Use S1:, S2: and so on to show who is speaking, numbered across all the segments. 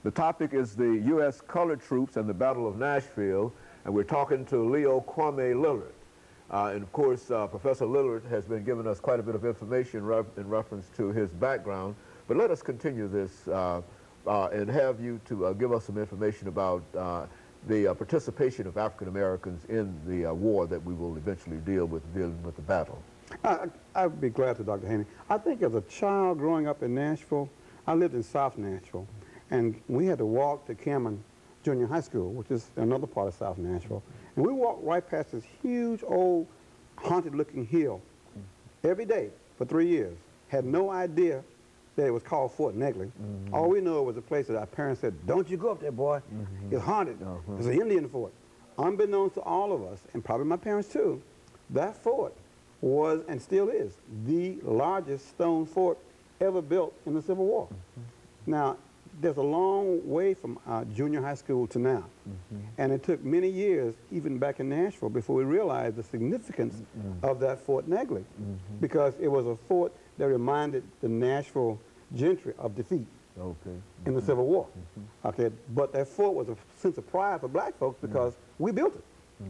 S1: The topic is the U.S. colored troops and the Battle of Nashville, and we're talking to Leo Kwame Lillard. And of course, Professor Lillard has been giving us quite a bit of information in reference to his background. But let us continue this and have you to give us some information about the participation of African Americans in the war that we will eventually dealing with the battle.
S2: I'd be glad to, Dr. Haney. I think as a child growing up in Nashville, I lived in South Nashville, and we had to walk to Cameron Junior High School, which is another part of South Nashville. And we walked right past this huge old haunted-looking hill every day for 3 years. Had no idea that it was called Fort Negley. All we knew it was a place that our parents said, "Don't you go up there, boy. It's haunted. It's an Indian fort." Unbeknownst to all of us, and probably my parents too, that fort was, and still is, the largest stone fort ever built in the Civil War. Now, there's a long way from junior high school to now. And it took many years, even back in Nashville, before we realized the significance of that Fort Negley. Because it was a fort that reminded the Nashville gentry of defeat in the Civil War. But that fort was a sense of pride for black folks because we built it.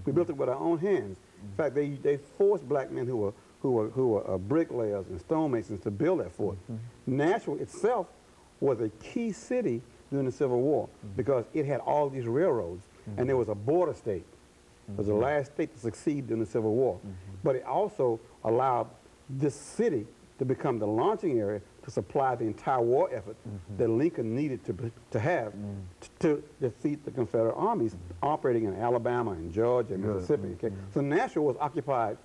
S2: We built it with our own hands. In fact, they forced black men who were bricklayers and stonemasons to build that fort. Nashville itself was a key city during the Civil War because it had all these railroads, and it was a border state. It was the last state to succeed during the Civil War. But it also allowed this city to become the launching area to supply the entire war effort that Lincoln needed to have to defeat the Confederate armies operating in Alabama and Georgia and Mississippi. So Nashville was occupied.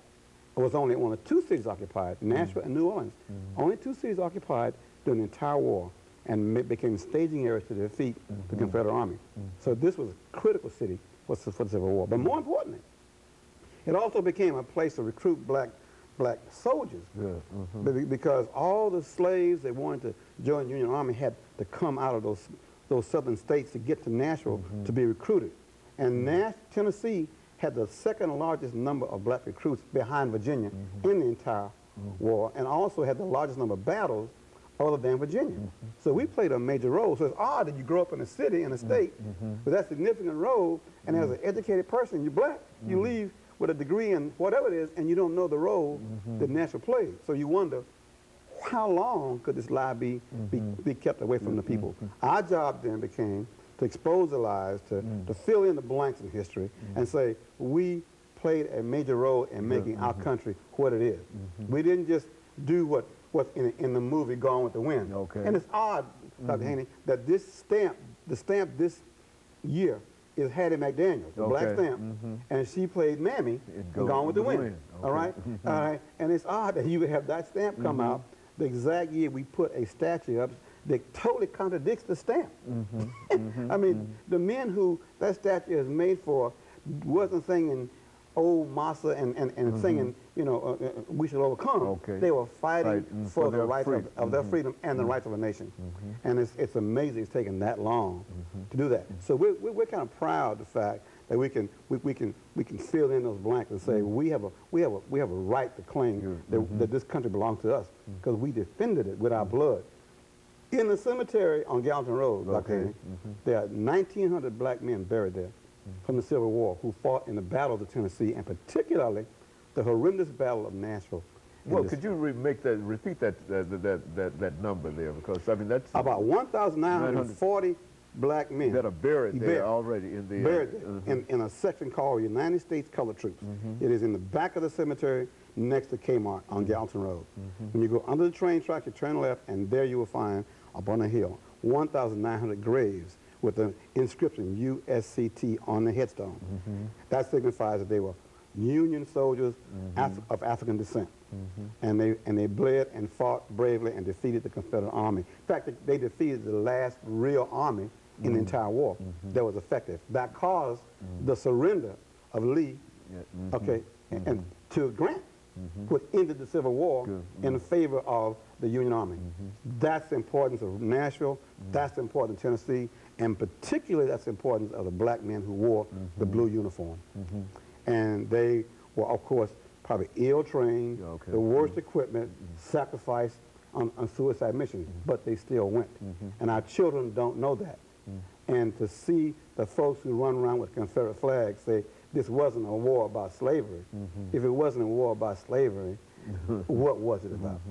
S2: It was only one of two cities occupied, Nashville and New Orleans. Only two cities occupied during the entire war, and it became staging areas to defeat the Confederate Army. So this was a critical city for the Civil War. But more importantly, it also became a place to recruit black soldiers because all the slaves that wanted to join the Union Army had to come out of those southern states to get to Nashville to be recruited. And Tennessee had the second largest number of black recruits behind Virginia in the entire war, and also had the largest number of battles other than Virginia. So we played a major role. So it's odd that you grow up in a city, in a state, with that significant role, and as an educated person, you're black, you leave with a degree in whatever it is, and you don't know the role that Nashville played. So you wonder, how long could this lie be kept away from the people? Our job then became to expose the lies, to fill in the blanks in history, and say, we played a major role in making our country what it is. We didn't just do what's in the movie Gone with the Wind. And it's odd, Dr. Haney, that this stamp, the stamp this year is Hattie McDaniel, the black stamp, and she played Mammy in Gone with the Wind. All right? And it's odd that you would have that stamp come out the exact year we put a statue up that totally contradicts the stamp. I mean, the men who that statue is made for wasn't singing old Massa and singing, you know, we should overcome. They were fighting for the rights of their freedom and the rights of a nation. And it's amazing it's taken that long to do that. So we're kind of proud of the fact that we can fill in those blanks and say we have a right to claim that this country belongs to us because we defended it with our blood. In the cemetery on Gallatin Road, Dr. Haney, there are 1,900 black men buried there from the Civil War who fought in the battles of Tennessee, and particularly the horrendous battle of Nashville.
S1: Well, could you repeat that number there? Because I mean that's
S2: about 1,940 black men
S1: that are buried there already in the
S2: buried there in a section called United States Colored Troops. It is in the back of the cemetery next to Kmart on Gallatin Road. When you go under the train track, you turn left, and there you will find up on the hill 1,900 graves with the inscription USCT on the headstone. That signifies that they were Union soldiers of African descent. And they bled and fought bravely and defeated the Confederate Army. In fact, they defeated the last real army in the entire war that was effective. That caused the surrender of Lee and to Grant, which ended the Civil War in favor of the Union Army. That's the importance of Nashville, that's the importance of Tennessee, and particularly that's the importance of the black men who wore the blue uniform. And they were, of course, probably ill-trained, the worst equipment, sacrificed on suicide missions, but they still went. And our children don't know that. And to see the folks who run around with Confederate flags say this wasn't a war about slavery. If it wasn't a war about slavery, what was it about?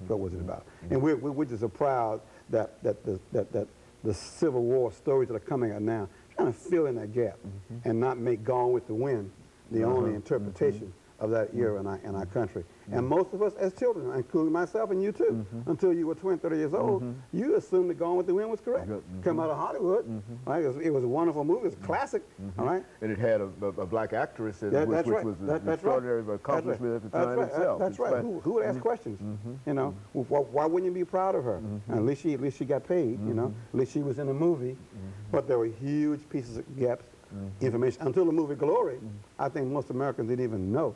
S2: What was it about? And we're just so proud that the Civil War stories that are coming out now, trying to fill in that gap and not make Gone with the Wind the only interpretation of that era in our country. And most of us as children, including myself and you too, until you were 20, 30 years old, you assumed that Gone with the Wind was correct. Come out of Hollywood, right? It was a wonderful movie, it was a classic, all right?
S1: And it had a black actress, which was an extraordinary accomplishment at the time itself.
S2: That's right. Who would ask questions? You know, why wouldn't you be proud of her? At least she got paid, you know, at least she was in a movie. But there were huge pieces of gaps. Information until the movie Glory. I think most Americans didn't even know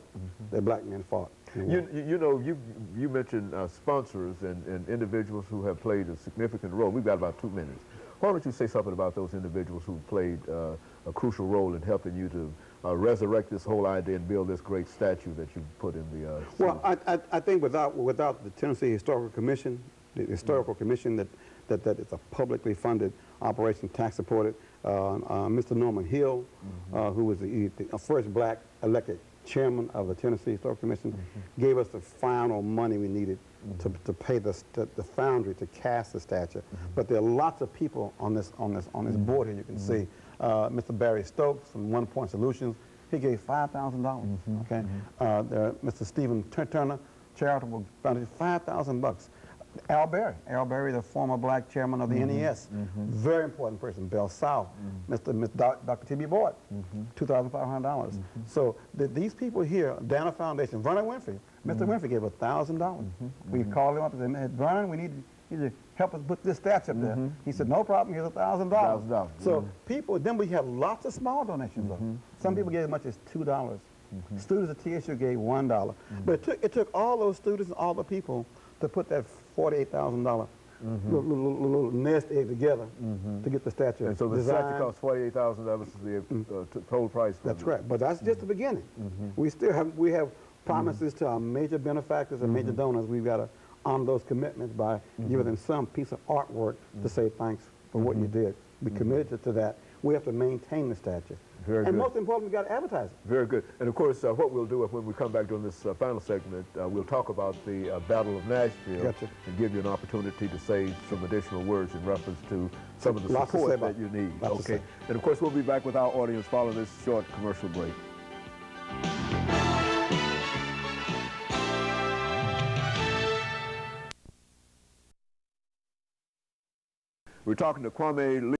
S2: that black men fought.
S1: You know, you mentioned sponsors and individuals who have played a significant role. We've got about 2 minutes. Why don't you say something about those individuals who played a crucial role in helping you to resurrect this whole idea and build this great statue that you put in the
S2: well, I think without the Tennessee Historical Commission, the historical commission that is a publicly funded operation, tax supported, Mr. Norman Hill, who was the first black elected chairman of the Tennessee Historical Commission, gave us the final money we needed to pay the foundry to cast the statue. But there are lots of people on this board here. You can see Mr. Barry Stokes from One Point Solutions. He gave $5,000. Okay, Mr. Stephen Turner, charitable foundation, $5,000. Al Berry, the former black chairman of the NES, very important person. Bell South, Dr. T.B. Boyd, $2,500. So these people here, Dana Foundation, Vernon Winfrey, Mr. Winfrey gave $1,000. We called him up and said, Vernon, we need to help us put this statue up there. He said, no problem, here's $1,000. So people, then we have lots of small donations. Some people gave as much as $2. Students at TSU gave $1. But it took all those students and all the people to put that $48,000 little nest egg together to get the statue.
S1: And so the statue costs $48,000 is the total price.
S2: That's correct. But that's just the beginning. We still have promises to our major benefactors and major donors. We've got to honor those commitments by giving them some piece of artwork to say thanks for what you did. We committed to that. We have to maintain the statue.
S1: Very good.
S2: Most importantly, we've got to advertise it.
S1: Very good. And of course, what we'll do when we come back during this final segment, we'll talk about the Battle of Nashville and give you an opportunity to say some additional words in reference to some of the support that you need. Okay. And of course, we'll be back with our audience following this short commercial break. We're talking to Kwame